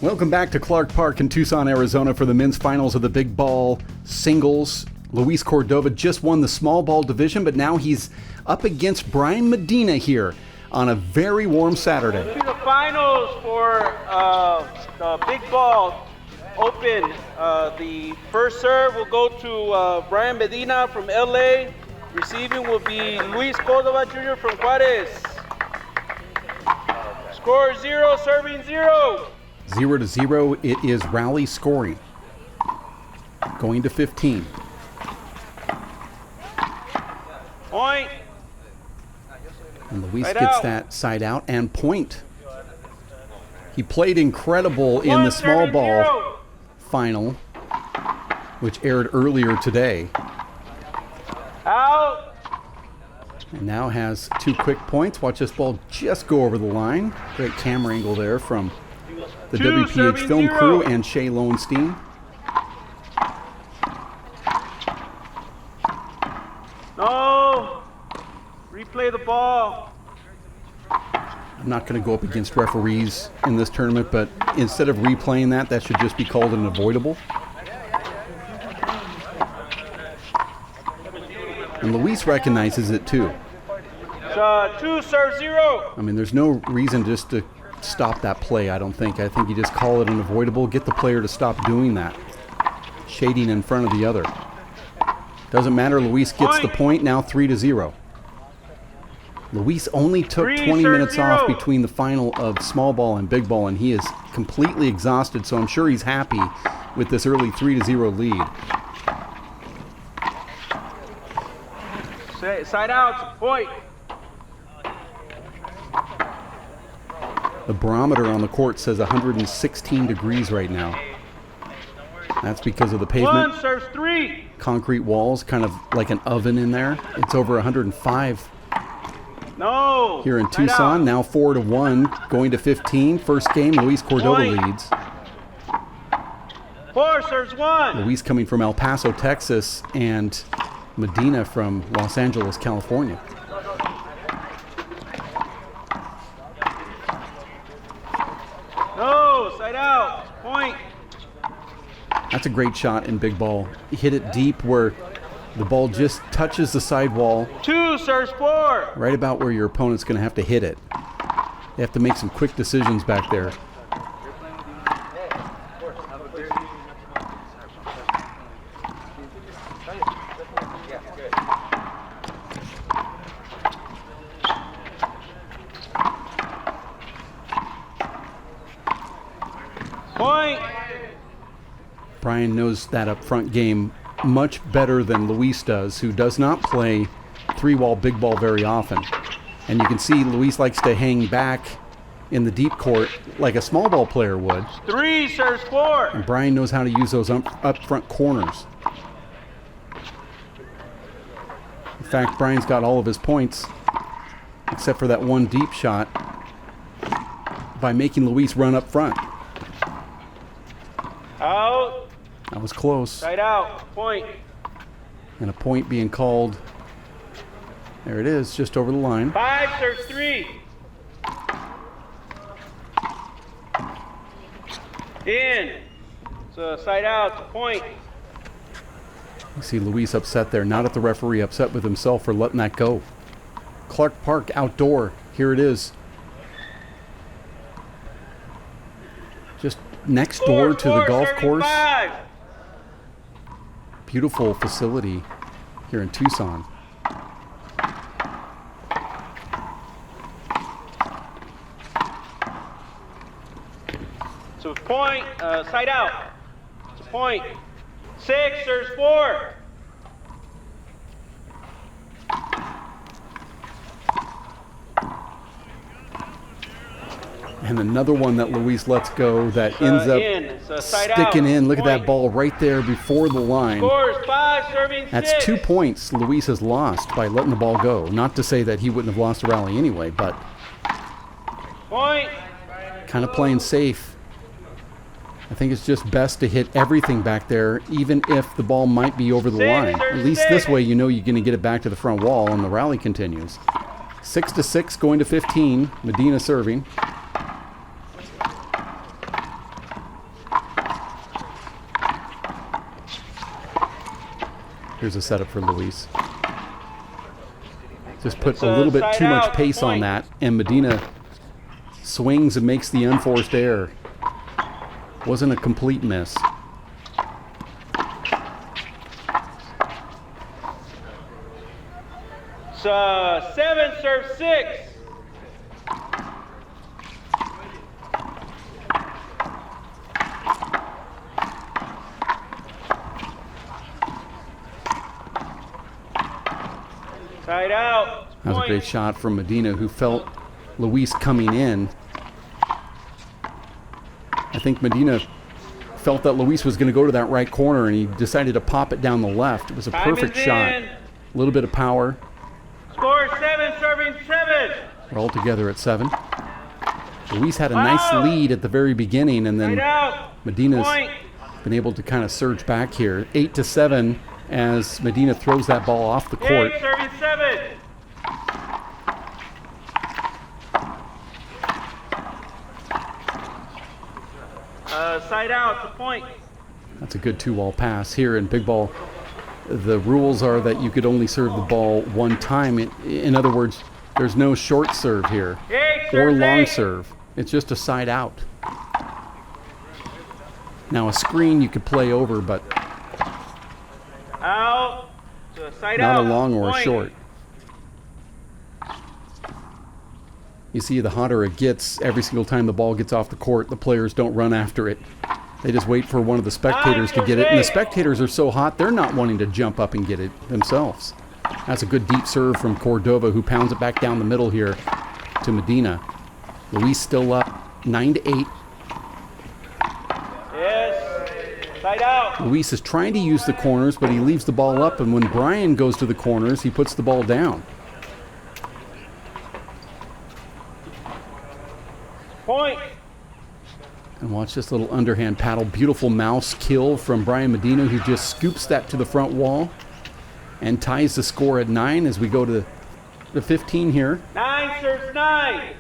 Welcome back to Clark Park in Tucson, Arizona for the men's finals of the big ball singles. Luis Cordova just won the small ball division, but now he's up against Brian Medina here on a very warm Saturday. To the finals for the big ball open. The first serve will go to Brian Medina from LA. Receiving will be Luis Cordova Jr. from Juarez. Score 0, serving 0. 0-0, it is rally scoring. Going to 15. Point. And Luis Side gets out. that side out and point. He played incredible in the small serving ball 0. final, which aired earlier today. Out. And now has 2 quick points. Watch this ball just go over the line. Great camera angle there from the 2, WPH serving film 0. crew and Shay Lowenstein. No. Replay the ball. I'm not going to go up against referees in this tournament, but instead of replaying that should just be called an avoidable. And Luis recognizes it too. 2, serve 0. I mean, there's no reason just to stop that play, I don't think. I think you just call it an avoidable, get the player to stop doing that. Shading in front of the other. Doesn't matter, Luis gets the point, now 3-0. Luis only took 3, 20 serve minutes 0. off between the final of small ball and big ball, and he is completely exhausted, so I'm sure he's happy with this early 3-0 lead. Side out. Point. The barometer on the court says 116 degrees right now. That's because of the pavement. 1, serves 3. Concrete walls, kind of like an oven in there. It's over 105 No. here in Side Tucson. out. Now 4-1, going to 15. First game, Luis Cordova Point. leads. 4, serves 1. Luis coming from El Paso, Texas, and Medina from Los Angeles, California. No. Side out. Point. That's a great shot in big ball. He hit it deep where the ball just touches the sidewall, 2, serves 4. right about where your opponent's going to have to hit it. They have to make some quick decisions back there. Point. Brian knows that up front game much better than Luis does, who does not play 3-wall big ball very often. And you can see Luis likes to hang back in the deep court like a small ball player would. 3, serves 4. And Brian knows how to use those up front corners. In fact, Brian's got all of his points, except for that one deep shot, by making Luis run up front. Out. That was close. Side out. Point. And a point being called. There it is, just over the line. 5, serves 3. In. So side out. Point. You see Luis upset there, not at the referee, upset with himself for letting that go. Clark Park outdoor, here it is. Just next door to the golf course. 5. Beautiful facility here in Tucson. So point. Side out. It's a point. 6, serves 4. And another one that Luis lets go that ends up In. So side sticking out. in. Look at that Point. ball right there before the line. Scores 5, serving 6. That's 2 points Luis has lost by letting the ball go. Not to say that he wouldn't have lost the rally anyway, but Point. kind of playing safe. I think it's just best to hit everything back there, even if the ball might be over the line. At least this way you know you're going to get it back to the front wall and the rally continues. 6-6 going to 15. Medina serving. Here's a setup for Luis. Just put a little bit too much pace on that, and Medina swings and makes the unforced error. Wasn't a complete miss. So 7, serve 6. Side out. That was a great shot from Medina, who felt Luis coming in. I think Medina felt that Luis was going to go to that right corner, and he decided to pop it down the left. It was a perfect shot. A little bit of power. Score 7, serving 7. We're all together at 7. Luis had a nice lead at the very beginning, and then Medina's been able to kind of surge back here. 8-7 as Medina throws that ball off the court. Serving 7. Side out to point. That's a good 2-wall pass. Here in big ball, the rules are that you could only serve the ball one time. In other words, there's no short serve here or long serve. It's just a side out. Now a screen you could play over, but out to a side not out. a long or point. a short. You see, the hotter it gets, every single time the ball gets off the court, the players don't run after it. They just wait for one of the spectators to get it. And the spectators are so hot, they're not wanting to jump up and get it themselves. That's a good deep serve from Cordova, who pounds it back down the middle here to Medina. Luis still up 9-8. Yes. Side out. Luis is trying to use the corners, but he leaves the ball up. And when Brian goes to the corners, he puts the ball down. Point. And watch this little underhand paddle. Beautiful mouse kill from Brian Medina, who just scoops that to the front wall and ties the score at 9 as we go to the 15 here. 9 serves 9.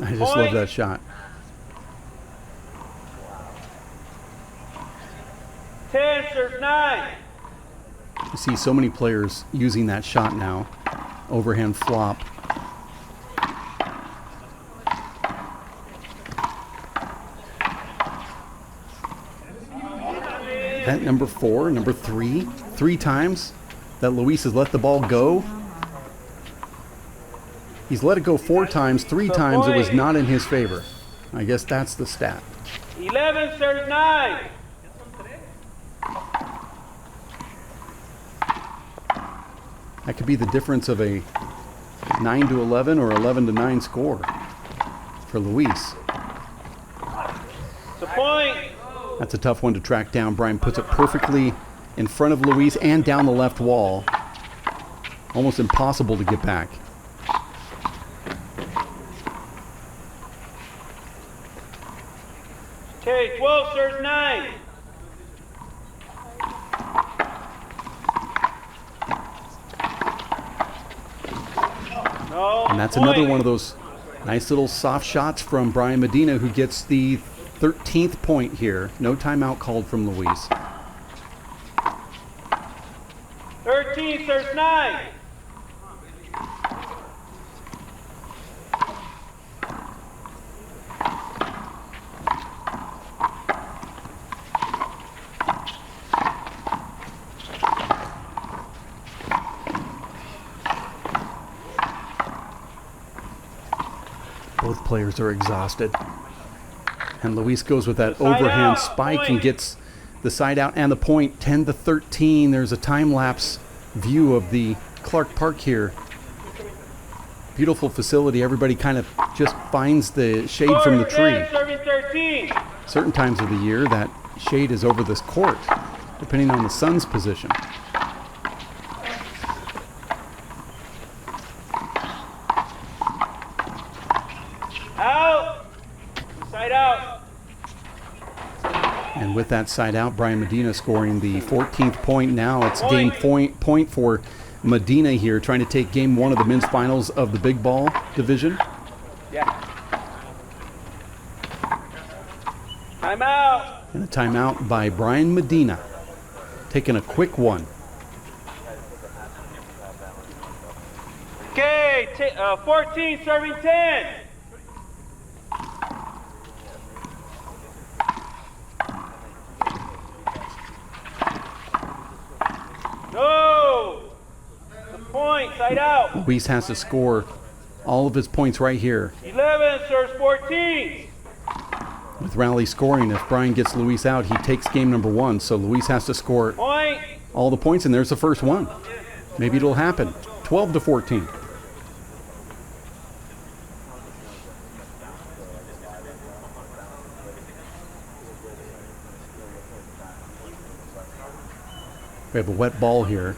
I just love that shot. 10 serves 9. You see so many players using that shot now. Overhand flop. That number 4, number 3, 3 times that Luis has let the ball go. He's let it go 4 times, 3 times it was not in his favor. I guess that's the stat. 11 serves 9. That could be the difference of a 9-11 or 11-9 score for Luis. The point. That's a tough one to track down. Brian puts it perfectly in front of Luis and down the left wall. Almost impossible to get back. Okay, 12 serves 9. No. And that's another one of those nice little soft shots from Brian Medina, who gets the 13th point here. No timeout called from Luis. 13 serves 9. Both players are exhausted. And Luis goes with that overhand spike and gets the side out and the point. 10-13. There's a time-lapse view of the Clark Park here. Beautiful facility. Everybody kind of just finds the shade from the tree. Certain times of the year, that shade is over this court, depending on the sun's position. Out. Side out. And with that side out, Brian Medina scoring the 14th point. Now it's game point for Medina here, trying to take game 1 of the men's finals of the big ball division. Yeah. Timeout. And a timeout by Brian Medina. Taking a quick one. Okay, 14 serving 10. No. The point, side out. Luis has to score all of his points right here. 11 serves 14. With rally scoring, if Brian gets Luis out, he takes game number 1. So Luis has to score Point. all the points, and there's the first one. Maybe it'll happen. 12 to 14. We have a wet ball here.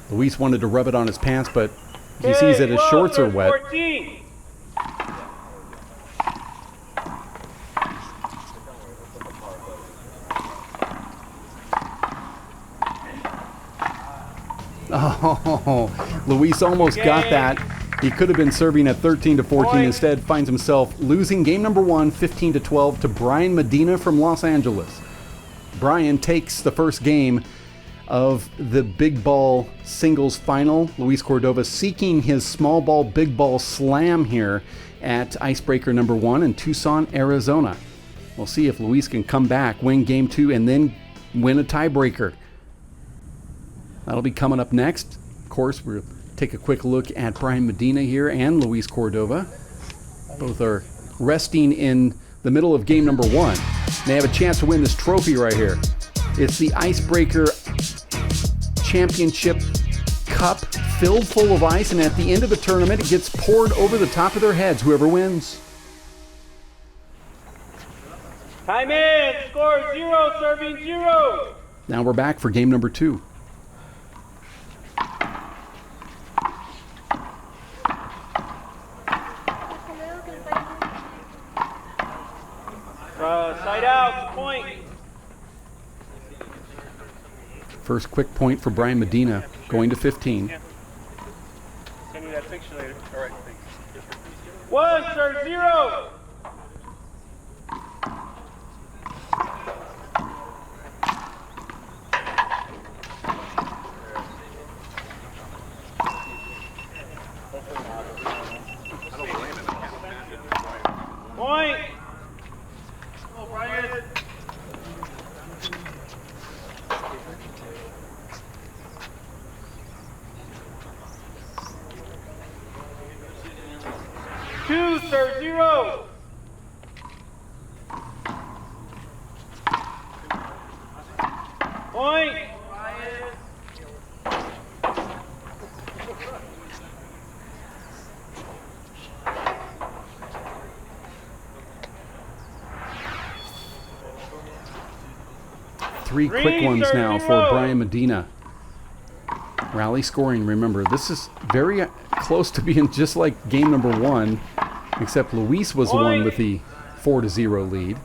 Luis wanted to rub it on his pants, but he sees that his shorts are wet. 14. Oh, Luis almost got that. He could have been serving at 13 to 14. Point. Instead, finds himself losing game number 1, 15 to 12 to Brian Medina from Los Angeles. Brian takes the first game of the big ball singles final. Luis Cordova seeking his small ball, big ball slam here at icebreaker number 1 in Tucson, Arizona. We'll see if Luis can come back, win game 2, and then win a tiebreaker. That'll be coming up next. Of course, we'll take a quick look at Brian Medina here and Luis Cordova. Both are resting in the middle of game number 1. They have a chance to win this trophy right here. It's the Icebreaker Championship Cup filled full of ice, and at the end of the tournament, it gets poured over the top of their heads, whoever wins. Time in. Score 0, serving 0. Now we're back for game number 2. Side out. Point. First quick point for Brian Medina, going to 15. Send me that picture later. All right, thanks. 1 serve 0. Point. Oh, Brian. Two, serve 0. Point. 3 quick ones now for Brian Medina. Rally scoring, remember, this is very close to being just like game number 1, except Luis was the one with the 4-0 lead.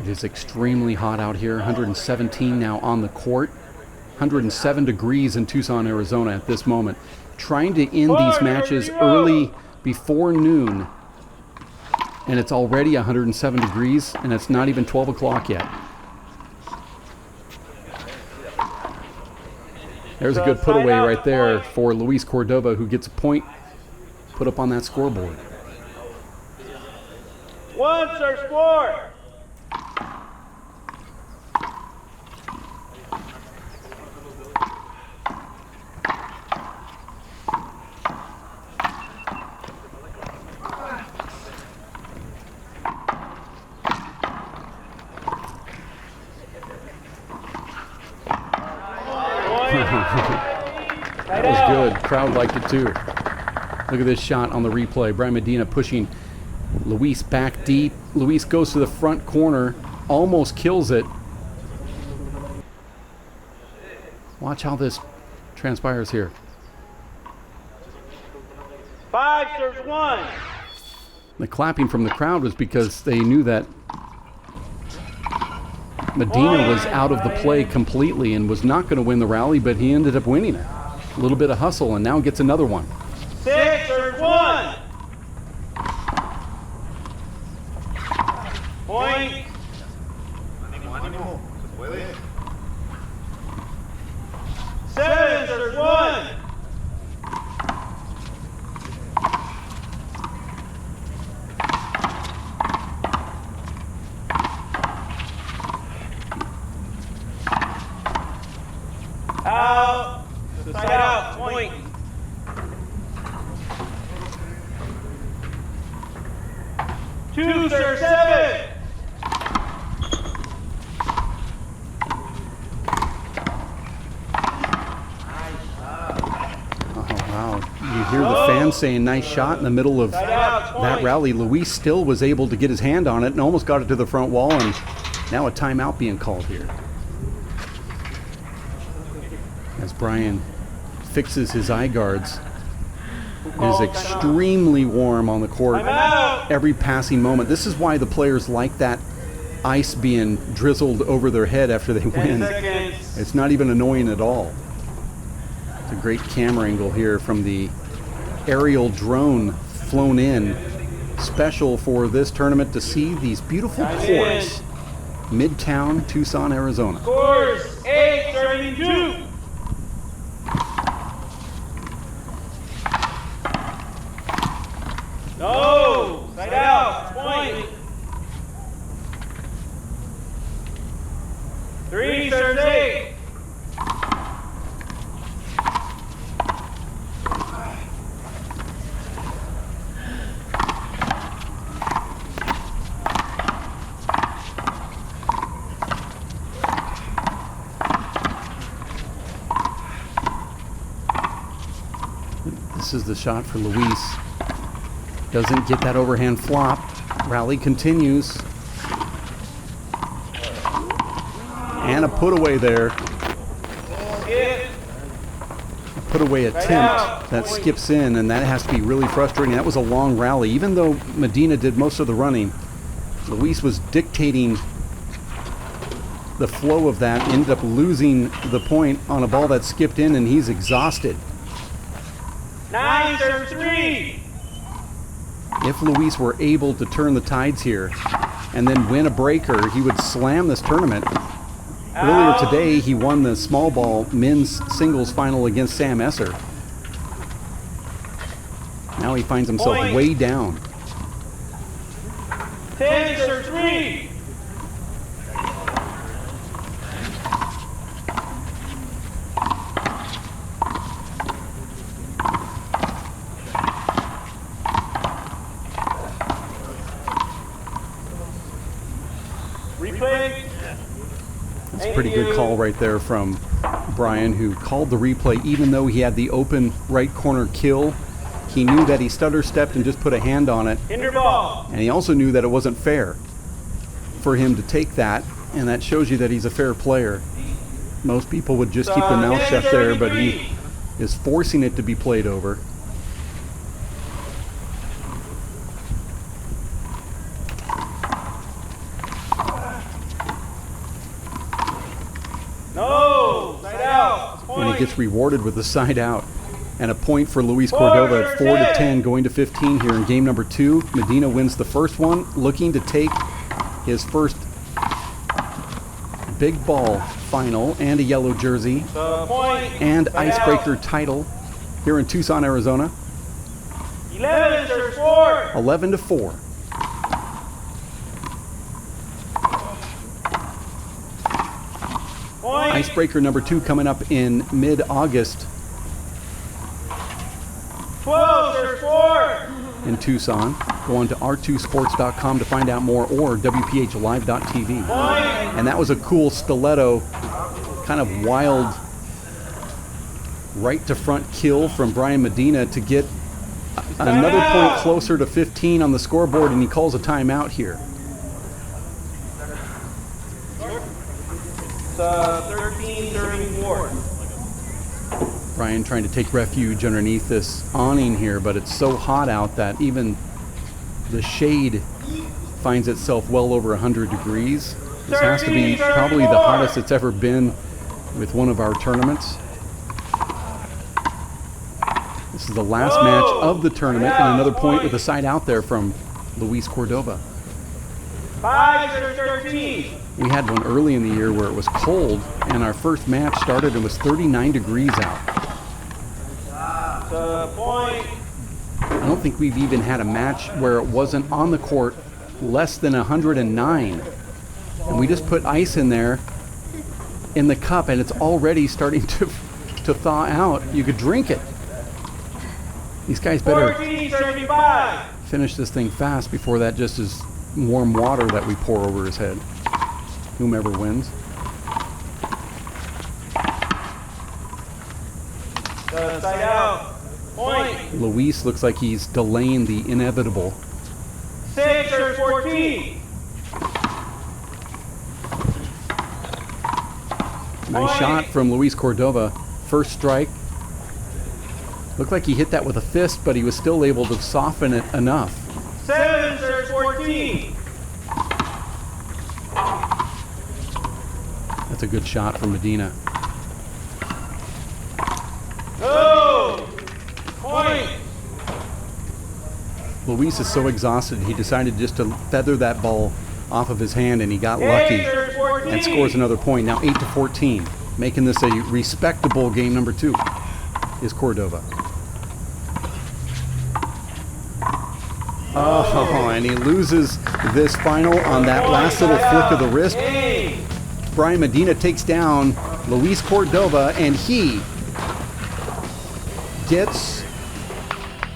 It is extremely hot out here, 117 now on the court, 107 degrees in Tucson, Arizona at this moment. Trying to end these matches early before noon, and it's already 107 degrees, and it's not even 12 o'clock yet. There's a good put away right there for Luis Cordova, who gets a point put up on that scoreboard. 1 serve score. That was good. Crowd liked it too. Look at this shot on the replay. Brian Medina pushing Luis back deep. Luis goes to the front corner, almost kills it. Watch how this transpires here. 5 serves 1. The clapping from the crowd was because they knew that Medina was out of the play completely and was not going to win the rally, but he ended up winning it. A little bit of hustle, and now gets another one. 6 or 1. Point. Seven or 1. Out. Side out. Point. Two or 7. Wow, you hear the fans saying nice shot in the middle of that rally. Luis still was able to get his hand on it and almost got it to the front wall, and now a timeout being called here. As Brian fixes his eye guards. It is extremely warm on the court every passing moment. This is why the players like that ice being drizzled over their head after they win. It's not even annoying at all. It's a great camera angle here from the aerial drone flown in special for this tournament to see these beautiful courts. Midtown, Tucson, Arizona. Scores 8-32. No, side out, point. 3 serves 8. This is the shot for Luis. Doesn't get that overhand flop. Rally continues. And a put away there. A put away attempt that skips in, and that has to be really frustrating. That was a long rally. Even though Medina did most of the running, Luis was dictating the flow of that, ended up losing the point on a ball that skipped in, and he's exhausted. 9 serves 3. If Luis were able to turn the tides here and then win a breaker, he would slam this tournament. Earlier today, he won the small ball men's singles final against Sam Esser. Now he finds himself way down. 10 serves 3. That's a pretty good call right there from Brian, who called the replay. Even though he had the open right corner kill, he knew that he stutter stepped and just put a hand on it. And he also knew that it wasn't fair for him to take that, and that shows you that he's a fair player. Most people would just keep their mouth shut there, but he is forcing it to be played over. And he gets rewarded with the side out. And a point for Luis Cordova at 4-10 going to 15 here in game number 2. Medina wins the first one, looking to take his first big ball final and a yellow jersey and icebreaker title here in Tucson, Arizona. 11-4. Icebreaker number 2 coming up in mid-August 12-4 in Tucson. Go on to r2sports.com to find out more, or WPHLive.tv. And that was a cool stiletto, kind of wild right to front kill from Brian Medina to get another point closer to 15 on the scoreboard, and he calls a timeout here. 13-34. Brian trying to take refuge underneath this awning here, but it's so hot out that even the shade finds itself well over 100 degrees. This has to be probably the hottest it's ever been with one of our tournaments. This is the last match of the tournament, and another point with a side out there from Luis Cordova. 5-13. We had one early in the year where it was cold, and our first match started and it was 39 degrees out. Point. I don't think we've even had a match where it wasn't on the court less than 109. And we just put ice in there in the cup, and it's already starting to thaw out. You could drink it. These guys better 14-35. finish this thing fast before that just is warm water that we pour over his head. Whomever wins. Side out. Point. Luis looks like he's delaying the inevitable. 6-14. Nice shot from Luis Cordova. First strike. Looked like he hit that with a fist, but he was still able to soften it enough. 7-14. That's a good shot from Medina. Oh! Point. Luis is so exhausted, he decided just to feather that ball off of his hand, and he got lucky and scores another point. Now 8-14, making this a respectable game. Number 2 is Cordova. Oh, and he loses this final on that last little flick of the wrist. Brian Medina takes down Luis Cordova, and he gets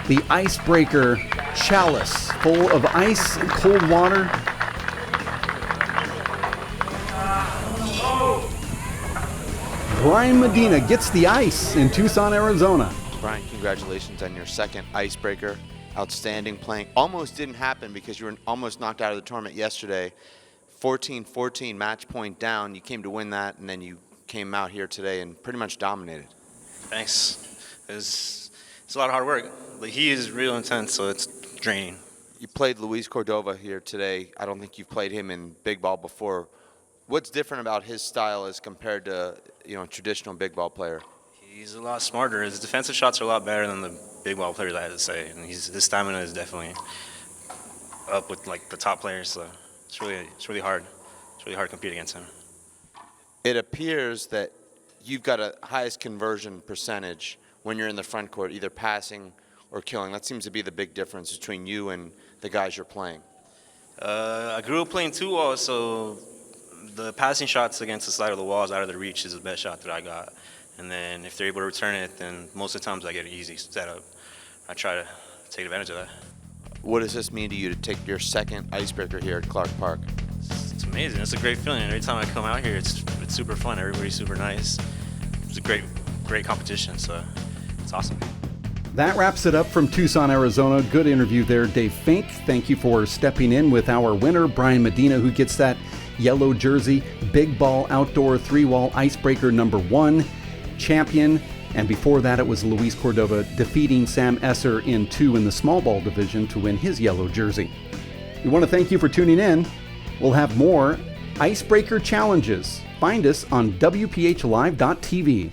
the icebreaker chalice full of ice and cold water. Brian Medina gets the ice in Tucson, Arizona. Brian, congratulations on your second icebreaker. Outstanding playing. Almost didn't happen because you were almost knocked out of the tournament yesterday. 14-14 match point down. You came to win that, and then you came out here today and pretty much dominated. Thanks. It's a lot of hard work. Like, he is real intense, so it's draining. You played Luis Cordova here today. I don't think you've played him in big ball before. What's different about his style as compared to, traditional big ball player? He's a lot smarter. His defensive shots are a lot better than the big ball players, I have to say. And his stamina is definitely up with the top players. So it's really hard. It's really hard to compete against him. It appears that you've got a highest conversion percentage when you're in the front court, either passing or killing. That seems to be the big difference between you and the guys you're playing. I grew up playing 2-wall, so the passing shots against the side of the walls out of the reach is the best shot that I got. And then if they're able to return it, then most of the times I get an easy setup. I try to take advantage of that. What does this mean to you to take your second icebreaker here at Clark Park? It's amazing. It's a great feeling. Every time I come out here, it's super fun. Everybody's super nice. It's a great competition, so it's awesome. That wraps it up from Tucson, Arizona. Good interview there, Dave Fink. Thank you for stepping in with our winner, Brian Medina, who gets that yellow jersey, big ball outdoor 3-wall icebreaker number 1 champion. And before that, it was Luis Cordova defeating Sam Esser in 2 in the small ball division to win his yellow jersey. We want to thank you for tuning in. We'll have more icebreaker challenges. Find us on WPHLive.TV.